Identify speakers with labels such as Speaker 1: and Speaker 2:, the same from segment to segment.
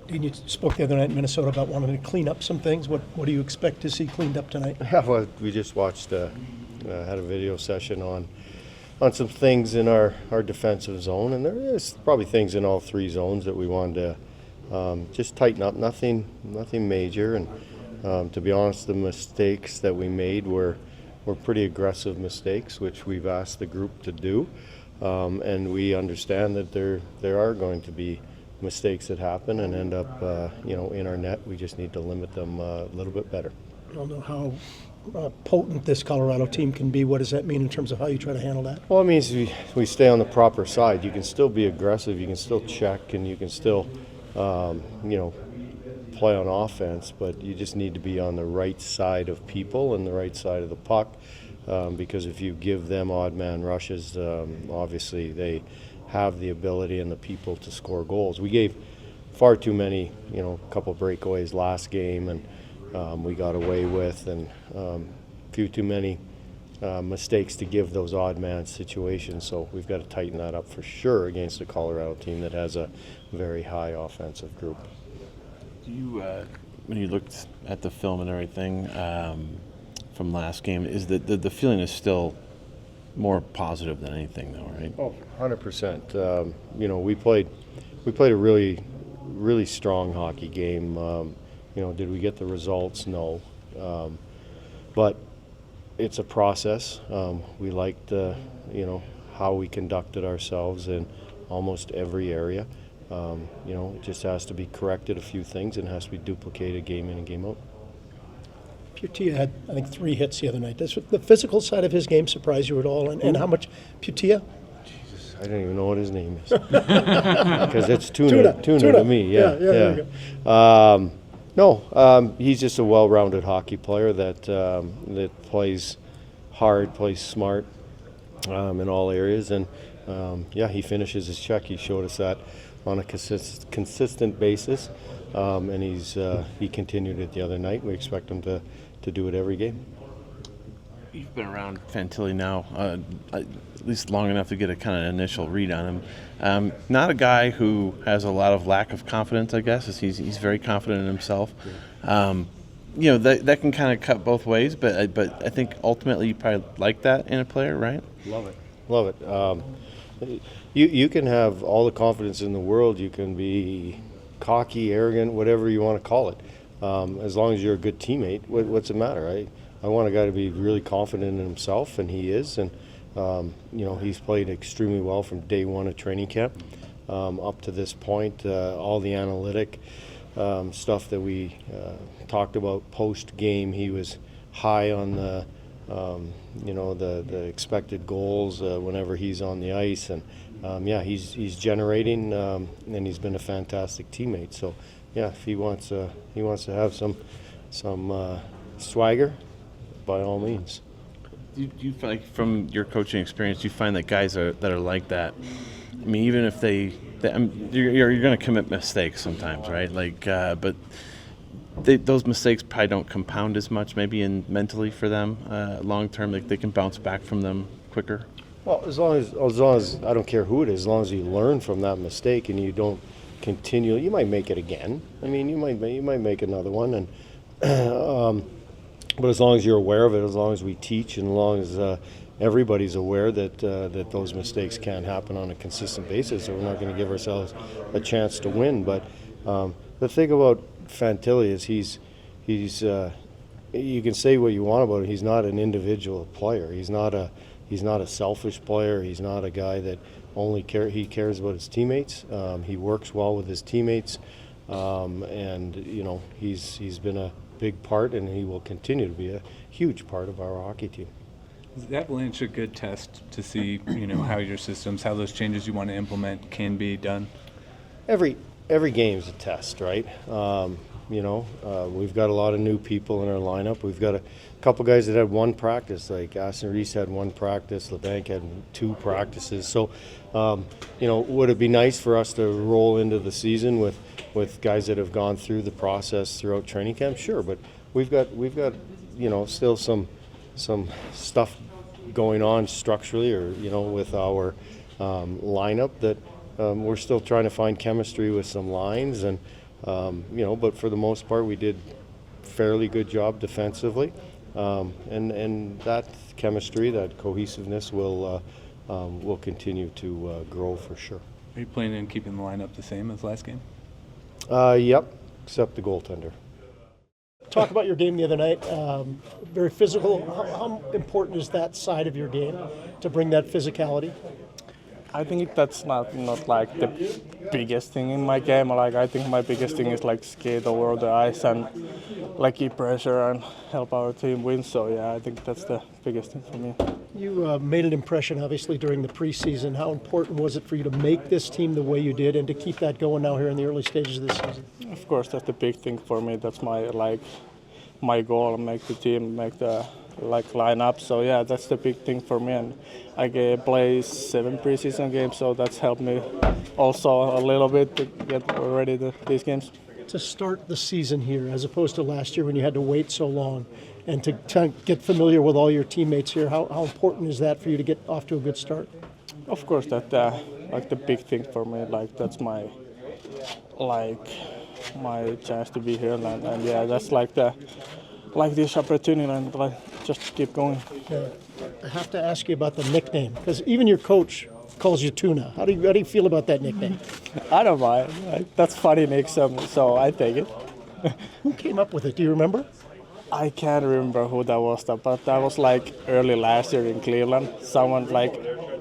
Speaker 1: Dean, you spoke the other night in Minnesota about wanting to clean up some things. What do you expect to see cleaned up tonight?
Speaker 2: Yeah, well, we just watched, had a video session on some things in our defensive zone, and there is probably things in all three zones that we wanted to just tighten up. Nothing major, and to be honest, the mistakes that we made were pretty aggressive mistakes, which we've asked the group to do, and we understand that there are going to be mistakes that happen and end up, in our net. We just need to limit them a little bit better.
Speaker 1: I don't know how potent this Colorado team can be. What does that mean in terms of how you try to handle that?
Speaker 2: Well, it means we stay on the proper side. You can still be aggressive, you can still check, and you can still, play on offense, but you just need to be on the right side of people and the right side of the puck, because if you give them odd man rushes, obviously they have the ability and the people to score goals. We gave far too many, a couple breakaways last game, and we got away with, and a few too many mistakes to give those odd man situations. So we've got to tighten that up for sure against a Colorado team that has a very high offensive group.
Speaker 3: Do you, when you looked at the film and everything from last game, is that the feeling is still more positive than anything, though, right?
Speaker 2: Oh, 100%. We played a really, really strong hockey game. Did we get the results? No. But it's a process. We liked, how we conducted ourselves in almost every area. It just has to be corrected a few things and has to be duplicated game in and game out.
Speaker 1: Pyyhthia had, I think, 3 hits the other night. Does the physical side of his game surprise you at all? And how much Pyyhthia?
Speaker 2: Jesus, I don't even know what his name is. Because it's tuna to me. Yeah.
Speaker 1: There you go.
Speaker 2: No, he's just a well-rounded hockey player that plays hard, plays smart in all areas, and he finishes his check. He showed us that on a consistent basis, and he continued it the other night. We expect him to do it every game.
Speaker 3: You've been around Fantilli now at least long enough to get a kind of initial read on him. Not a guy who has a lot of lack of confidence, I guess. He's very confident in himself. That can kind of cut both ways, but I think ultimately you probably like that in a player, right?
Speaker 2: Love it. You can have all the confidence in the world. You can be cocky, arrogant, whatever you want to call it. As long as you're a good teammate, what's the matter? I want a guy to be really confident in himself, and he is. And he's played extremely well from day one of training camp up to this point. All the analytic stuff that we talked about post game, he was high on the expected goals whenever he's on the ice, and he's generating, and he's been a fantastic teammate. So if he wants to have some swagger, by all means.
Speaker 3: Do you find, like, from your coaching experience, do you find that guys that are like that? I mean, even if you're going to commit mistakes sometimes, right? But those mistakes probably don't compound as much, maybe mentally for them long term. Like, they can bounce back from them quicker.
Speaker 2: Well, as long as I don't care who it is, as long as you learn from that mistake and you don't continue, you might make it again. I mean, you might make another one, and but as long as you're aware of it, as long as we teach, and as long as everybody's aware that those mistakes can't happen on a consistent basis, or we're not going to give ourselves a chance to win. But the thing about Fantilli is he's you can say what you want about him. He's not an individual player. He's not a selfish player. He's not a guy that only he cares about his teammates. He works well with his teammates, and he's been a big part, and he will continue to be a huge part of our hockey team.
Speaker 4: Is the Avalanche a good test to see, how your systems, how those changes you want to implement can be done?
Speaker 2: Every game is a test, right? We've got a lot of new people in our lineup. We've got a couple guys that had one practice, like Aston Reese had one practice, LeBanc had 2 practices. So, would it be nice for us to roll into the season with guys that have gone through the process throughout training camp? Sure, but we've got still some stuff going on structurally, or with our lineup that we're still trying to find chemistry with some lines, and But for the most part, we did fairly good job defensively, and that chemistry, that cohesiveness will continue to grow for sure.
Speaker 4: Are you planning on keeping the lineup the same as last game?
Speaker 2: Yep, except the goaltender.
Speaker 1: Talk about your game the other night. Very physical. How important is that side of your game to bring that physicality?
Speaker 5: I think that's not like the biggest thing in my game. Like I think my biggest thing is like skate over the ice and like keep pressure and help our team win. So yeah, I think that's the biggest thing for me.
Speaker 1: You made an impression, obviously, during the preseason. How important was it for you to make this team the way you did and to keep that going now here in the early stages of this season?
Speaker 5: Of course, that's the big thing for me. That's my goal, make the team, make the line up. So yeah, that's the big thing for me. And I play 7 preseason games, so that's helped me also a little bit to get ready to these games.
Speaker 1: To start the season here, as opposed to last year when you had to wait so long, and to get familiar with all your teammates here, how important is that for you to get off to a good start?
Speaker 5: Of course, that like the big thing for me. Like that's my chance to be here, and yeah, that's this opportunity, and just keep going.
Speaker 1: I have to ask you about the nickname, because even your coach calls you Tuna. How do you feel about that nickname?
Speaker 5: I don't mind. That's funny nick, so I take it.
Speaker 1: Who came up with it? Do you remember?
Speaker 5: I can't remember who that was, but that was like early last year in Cleveland. Someone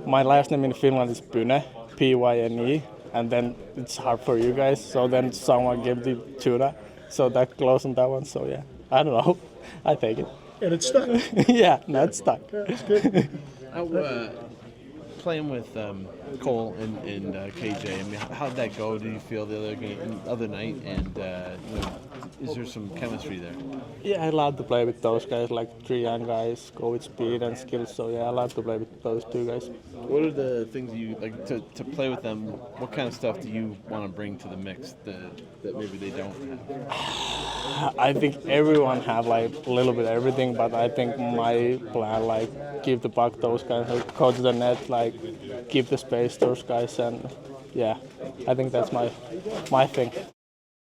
Speaker 5: my last name in Finland is Pyne, Pyne, and then it's hard for you guys. So then someone gave the Tuna, so that close on that one. So yeah, I don't know. I take it.
Speaker 1: And it's stuck.
Speaker 5: Yeah, that's stuck.
Speaker 1: That's good.
Speaker 3: Playing with Cole and KJ, I mean, how'd that go? Did you feel the other night? And is there some chemistry there?
Speaker 5: Yeah, I love to play with those guys, like 3 young guys, go with speed and skills. So yeah, I love to play with those 2 guys.
Speaker 3: What are the things you like to play with them? What kind of stuff do you want to bring to the mix that maybe they don't have?
Speaker 5: I think everyone have like a little bit of everything, but I think my plan give the puck those guys, coach the net, keep the space those guys, and yeah, I think that's my thing.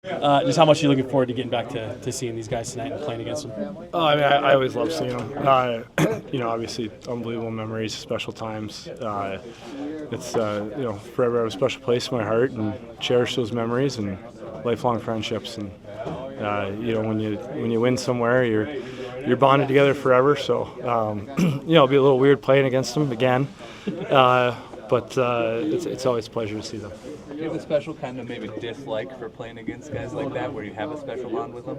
Speaker 6: Just how much are you looking forward to getting back to seeing these guys tonight and playing against them?
Speaker 7: Oh, I mean, I always love seeing them. Obviously, unbelievable memories, special times. It's forever have a special place in my heart, and cherish those memories and lifelong friendships. And when you win somewhere, you're bonded together forever. So it'll be a little weird playing against them again, but it's always a pleasure to see them.
Speaker 4: Do you have a special kind of maybe dislike for playing against guys like that, where you have a special bond with them?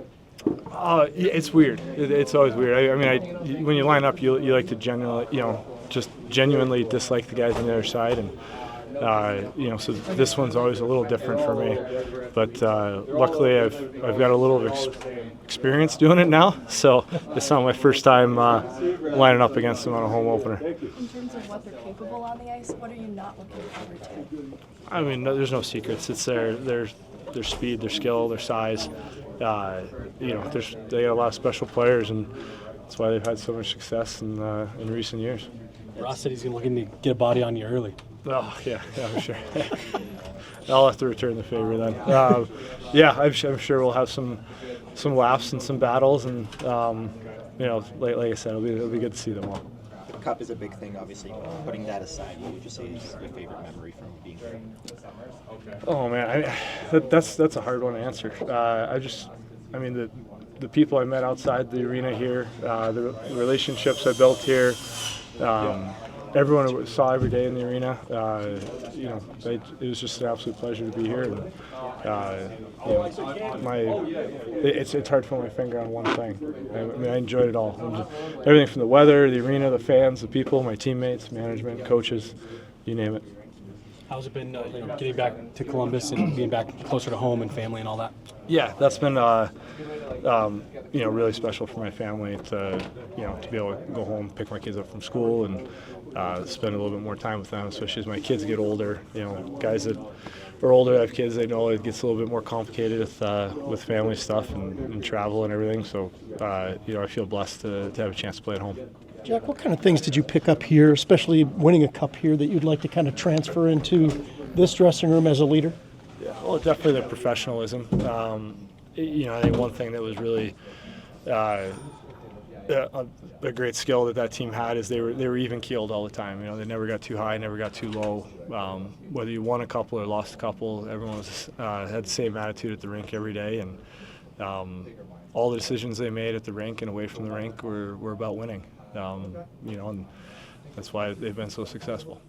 Speaker 7: It's weird. It's always weird. When you line up, you like to genuinely dislike the guys on the other side, and so this one's always a little different for me. But luckily, I've got a little experience doing it now, so it's not my first time lining up against them on a home opener.
Speaker 8: In terms of what they're capable on the ice, what are you not looking forward to?
Speaker 7: I mean, there's no secrets. It's their speed, their skill, their size. They got a lot of special players, and that's why they've had so much success in recent years.
Speaker 6: Ross said he's looking to get a body on you early.
Speaker 7: Oh, yeah, for sure. I'll have to return the favor then. I'm sure we'll have some laughs and some battles, and like I said, it'll be good to see them all.
Speaker 9: Cup is a big thing, obviously. Putting that aside, what would you say is your favorite memory from being here?
Speaker 7: Oh man, that's a hard one to answer. The people I met outside the arena here, the relationships I built here, everyone I saw every day in the arena. It was just an absolute pleasure to be here. And, it's hard to put my finger on one thing. I enjoyed it all. Everything from the weather, the arena, the fans, the people, my teammates, management, coaches, you name it.
Speaker 6: How's it been getting back to Columbus and being back closer to home and family and all that?
Speaker 7: Yeah, that's been really special for my family to be able to go home, pick my kids up from school, and spend a little bit more time with them, especially as my kids get older. Guys that are older, have kids, they know it gets a little bit more complicated with family stuff and travel and everything. So I feel blessed to have a chance to play at home.
Speaker 1: Jack, what kind of things did you pick up here, especially winning a cup here, that you'd like to kind of transfer into this dressing room as a leader?
Speaker 7: Well, definitely the professionalism. I think one thing that was really a great skill that team had is they were even keeled all the time. They never got too high, never got too low. Whether you won a couple or lost a couple, everyone had the same attitude at the rink every day, and all the decisions they made at the rink and away from the rink were about winning. And that's why they've been so successful.